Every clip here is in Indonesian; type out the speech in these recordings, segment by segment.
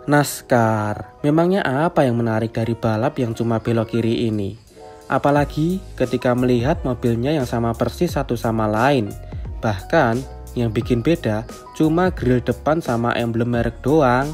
NASCAR, memangnya apa yang menarik dari balap yang cuma belok kiri ini? Apalagi ketika melihat mobilnya yang sama persis satu sama lain. Bahkan yang bikin beda cuma grill depan sama emblem merek doang.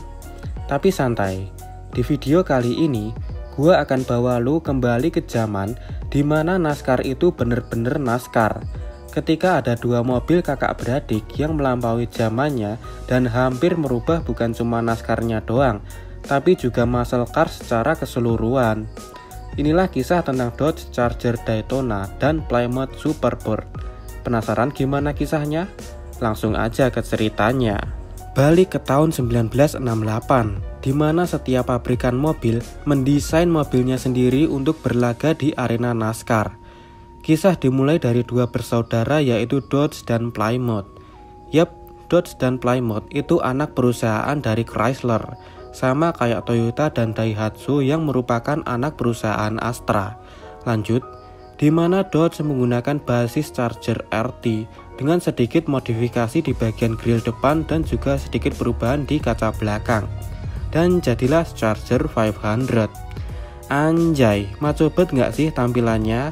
Tapi santai, di video kali ini gua akan bawa lu kembali ke zaman dimana NASCAR itu bener-bener NASCAR. Ketika ada dua mobil kakak beradik yang melampaui zamannya dan hampir merubah bukan cuma NASCAR-nya doang, tapi juga muscle car secara keseluruhan. Inilah kisah tentang Dodge Charger Daytona dan Plymouth Superboard. Penasaran gimana kisahnya? Langsung aja ke ceritanya. Balik ke tahun 1968, di mana setiap pabrikan mobil mendesain mobilnya sendiri untuk berlaga di arena NASCAR. Kisah dimulai dari dua bersaudara yaitu Dodge dan Plymouth. Yap, Dodge dan Plymouth itu anak perusahaan dari Chrysler, sama kayak Toyota dan Daihatsu yang merupakan anak perusahaan Astra. Lanjut, di mana Dodge menggunakan basis Charger RT dengan sedikit modifikasi di bagian grill depan dan juga sedikit perubahan di kaca belakang. Dan jadilah Charger 500. Anjay, maco banget gak sih tampilannya?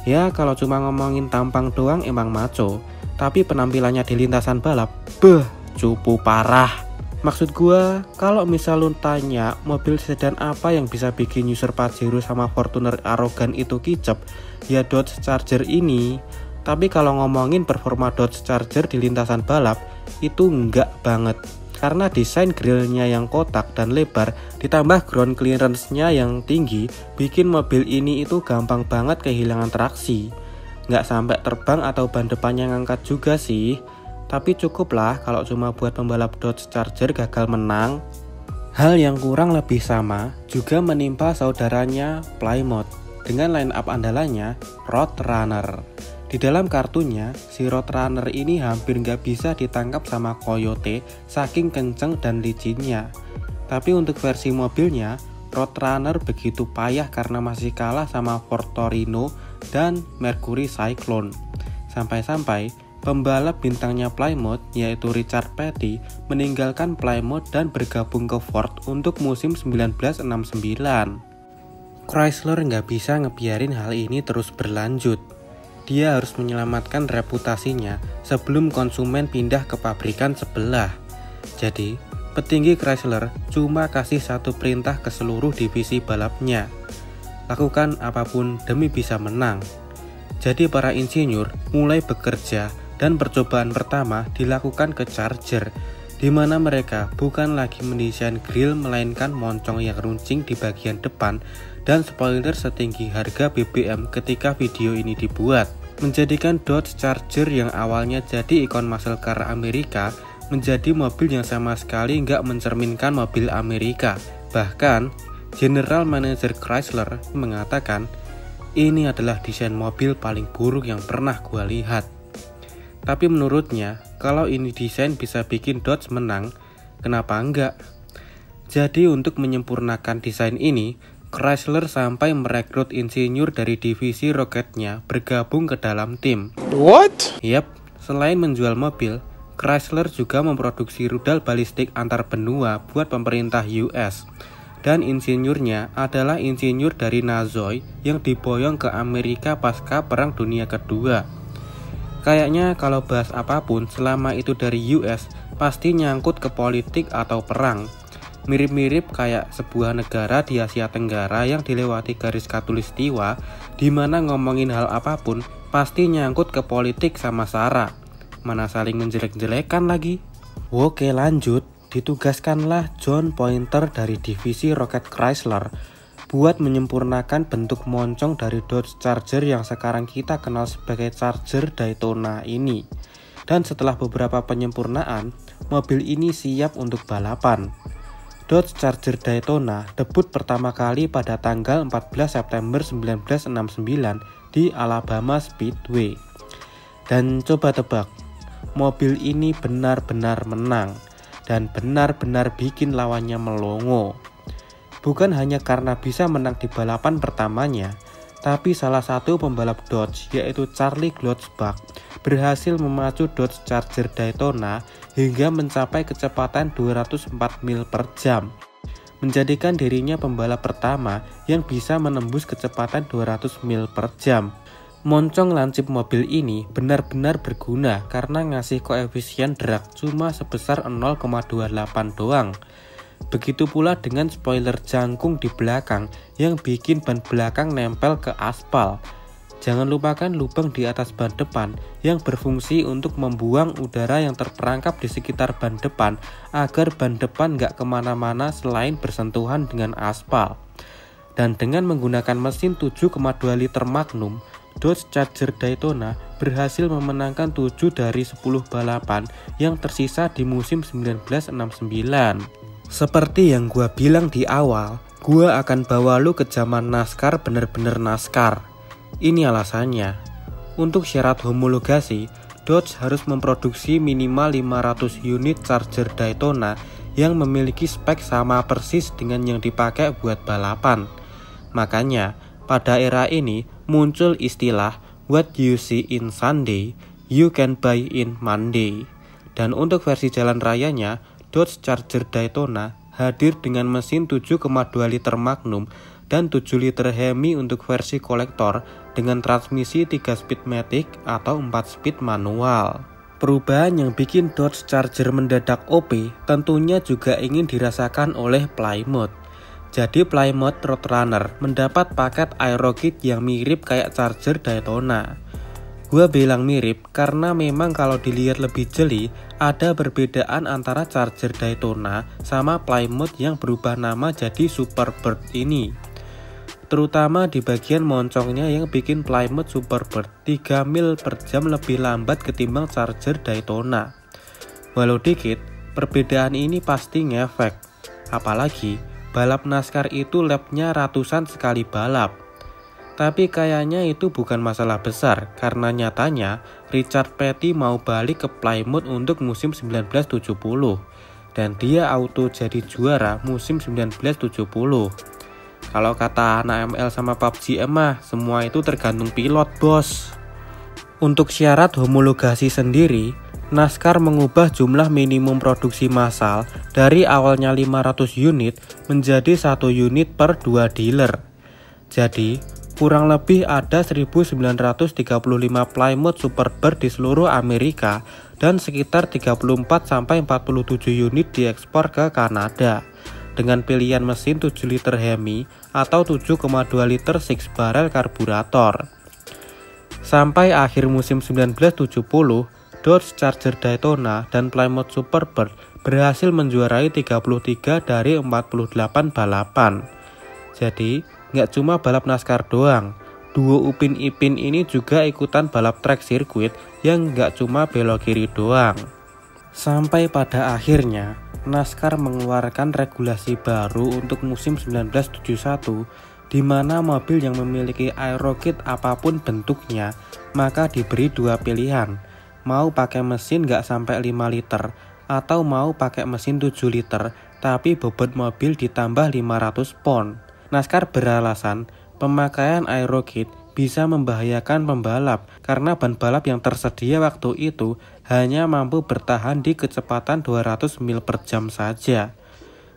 Ya kalau cuma ngomongin tampang doang emang maco, tapi penampilannya di lintasan balap, cupu parah. Maksud gua, kalau misal lu tanya mobil sedan apa yang bisa bikin user Pajero sama Fortuner arogan itu kicep, ya Dodge Charger ini. Tapi kalau ngomongin performa Dodge Charger di lintasan balap, itu enggak banget. Karena desain grillnya yang kotak dan lebar ditambah ground clearance-nya yang tinggi bikin mobil ini itu gampang banget kehilangan traksi. Nggak sampai terbang atau ban depannya ngangkat juga sih. Tapi cukup lah kalau cuma buat pembalap Dodge Charger gagal menang. Hal yang kurang lebih sama juga menimpa saudaranya Plymouth dengan line up andalannya Roadrunner. Di dalam kartunya, si Roadrunner ini hampir nggak bisa ditangkap sama Coyote saking kenceng dan licinnya. Tapi untuk versi mobilnya, Roadrunner begitu payah karena masih kalah sama Ford Torino dan Mercury Cyclone. Sampai-sampai pembalap bintangnya Plymouth yaitu Richard Petty meninggalkan Plymouth dan bergabung ke Ford untuk musim 1969. Chrysler nggak bisa ngebiarin hal ini terus berlanjut. Dia harus menyelamatkan reputasinya sebelum konsumen pindah ke pabrikan sebelah. Jadi, petinggi Chrysler cuma kasih satu perintah ke seluruh divisi balapnya. Lakukan apapun demi bisa menang. Jadi para insinyur mulai bekerja dan percobaan pertama dilakukan ke Charger, di mana mereka bukan lagi mendesain grill melainkan moncong yang runcing di bagian depan dan spoiler setinggi harga BBM ketika video ini dibuat, menjadikan Dodge Charger yang awalnya jadi ikon muscle car Amerika menjadi mobil yang sama sekali nggak mencerminkan mobil Amerika. Bahkan, General Manager Chrysler mengatakan, ini adalah desain mobil paling buruk yang pernah gua lihat. Tapi menurutnya, kalau ini desain bisa bikin Dodge menang, kenapa enggak? Jadi untuk menyempurnakan desain ini, Chrysler sampai merekrut insinyur dari divisi roketnya bergabung ke dalam tim. What? Yap, selain menjual mobil, Chrysler juga memproduksi rudal balistik antar benua buat pemerintah US. Dan insinyurnya adalah insinyur dari Nazoy yang diboyong ke Amerika pasca Perang Dunia Kedua. Kayaknya kalau bahas apapun selama itu dari US, pasti nyangkut ke politik atau perang. Mirip-mirip kayak sebuah negara di Asia Tenggara yang dilewati garis khatulistiwa, di mana ngomongin hal apapun pasti nyangkut ke politik sama sara. Mana saling menjelek-jelekan lagi. Oke lanjut, ditugaskanlah John Pointer dari divisi roket Chrysler buat menyempurnakan bentuk moncong dari Dodge Charger yang sekarang kita kenal sebagai Charger Daytona ini. Dan setelah beberapa penyempurnaan, mobil ini siap untuk balapan. Dodge Charger Daytona debut pertama kali pada tanggal 14 September 1969 di Alabama Speedway. Dan coba tebak, mobil ini benar-benar menang dan benar-benar bikin lawannya melongo. Bukan hanya karena bisa menang di balapan pertamanya, Tapi salah satu pembalap Dodge yaitu Charlie Glotzbach berhasil memacu Dodge Charger Daytona hingga mencapai kecepatan 204 mil per jam, menjadikan dirinya pembalap pertama yang bisa menembus kecepatan 200 mil per jam. Moncong lancip mobil ini benar-benar berguna karena ngasih koefisien drag cuma sebesar 0,28 doang. Begitu pula dengan spoiler jangkung di belakang yang bikin ban belakang nempel ke aspal. Jangan lupakan lubang di atas ban depan yang berfungsi untuk membuang udara yang terperangkap di sekitar ban depan agar ban depan nggak kemana-mana selain bersentuhan dengan aspal. Dan dengan menggunakan mesin 7,2 liter Magnum, Dodge Charger Daytona berhasil memenangkan 7 dari 10 balapan yang tersisa di musim 1969. Seperti yang gua bilang di awal, gua akan bawa lu ke zaman NASCAR bener-bener NASCAR. Ini alasannya. Untuk syarat homologasi, Dodge harus memproduksi minimal 500 unit Charger Daytona yang memiliki spek sama persis dengan yang dipakai buat balapan. Makanya, pada era ini muncul istilah "What you see in Sunday, you can buy in Monday". Dan untuk versi jalan rayanya, Dodge Charger Daytona hadir dengan mesin 7,2 liter Magnum dan 7 liter Hemi untuk versi kolektor dengan transmisi 3 speed matic atau 4 speed manual. Perubahan yang bikin Dodge Charger mendadak OP tentunya juga ingin dirasakan oleh Plymouth. Jadi Plymouth Roadrunner mendapat paket aerokit yang mirip kayak Charger Daytona. Gua bilang mirip karena memang kalau dilihat lebih jeli ada perbedaan antara Charger Daytona sama Plymouth yang berubah nama jadi Superbird ini. Terutama di bagian moncongnya yang bikin Plymouth Superbird 3 mil per jam lebih lambat ketimbang Charger Daytona. Walau dikit, perbedaan ini pasti ngefek. Apalagi balap NASCAR itu lapnya ratusan sekali balap. Tapi kayaknya itu bukan masalah besar karena nyatanya Richard Petty mau balik ke Plymouth untuk musim 1970 dan dia auto jadi juara musim 1970. Kalau kata anak ML sama PUBG mah semua itu tergantung pilot bos. Untuk syarat homologasi sendiri, NASCAR mengubah jumlah minimum produksi massal dari awalnya 500 unit menjadi 1 unit per 2 dealer. Jadi kurang lebih ada 1935 Plymouth Superbird di seluruh Amerika dan sekitar 34-47 unit diekspor ke Kanada dengan pilihan mesin 7 liter Hemi atau 7,2 liter 6 barrel karburator. Sampai akhir musim 1970, Dodge Charger Daytona dan Plymouth Superbird berhasil menjuarai 33 dari 48 balapan. Jadi nggak cuma balap NASCAR doang, duo Upin Ipin ini juga ikutan balap track sirkuit yang nggak cuma belok kiri doang. Sampai pada akhirnya, NASCAR mengeluarkan regulasi baru untuk musim 1971, di mana mobil yang memiliki aerokit apapun bentuknya, maka diberi 2 pilihan, mau pakai mesin nggak sampai 5 liter, atau mau pakai mesin 7 liter, tapi bobot mobil ditambah 500 pound. NASCAR beralasan pemakaian aerokit bisa membahayakan pembalap karena ban balap yang tersedia waktu itu hanya mampu bertahan di kecepatan 200 mil per jam saja.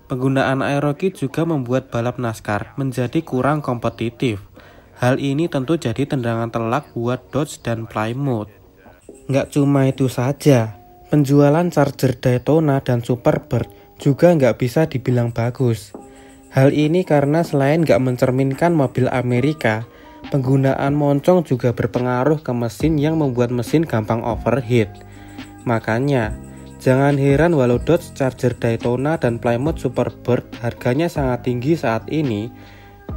Penggunaan aerokit juga membuat balap NASCAR menjadi kurang kompetitif. Hal ini tentu jadi tendangan telak buat Dodge dan Plymouth. Nggak cuma itu saja, penjualan Charger Daytona dan Superbird juga nggak bisa dibilang bagus. Hal ini karena selain nggak mencerminkan mobil Amerika, penggunaan moncong juga berpengaruh ke mesin yang membuat mesin gampang overheat. Makanya, jangan heran walau Dodge Charger Daytona dan Plymouth Superbird harganya sangat tinggi saat ini,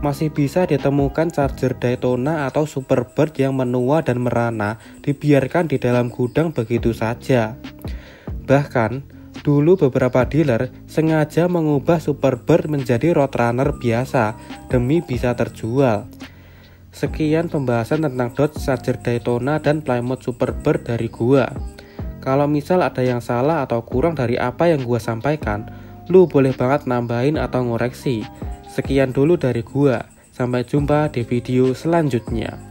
masih bisa ditemukan Charger Daytona atau Superbird yang menua dan merana dibiarkan di dalam gudang begitu saja. Bahkan, dulu beberapa dealer sengaja mengubah Superbird menjadi Roadrunner biasa demi bisa terjual. Sekian pembahasan tentang Dodge Charger Daytona dan Plymouth Superbird dari gua. Kalau misal ada yang salah atau kurang dari apa yang gua sampaikan, lu boleh banget nambahin atau ngoreksi. Sekian dulu dari gua. Sampai jumpa di video selanjutnya.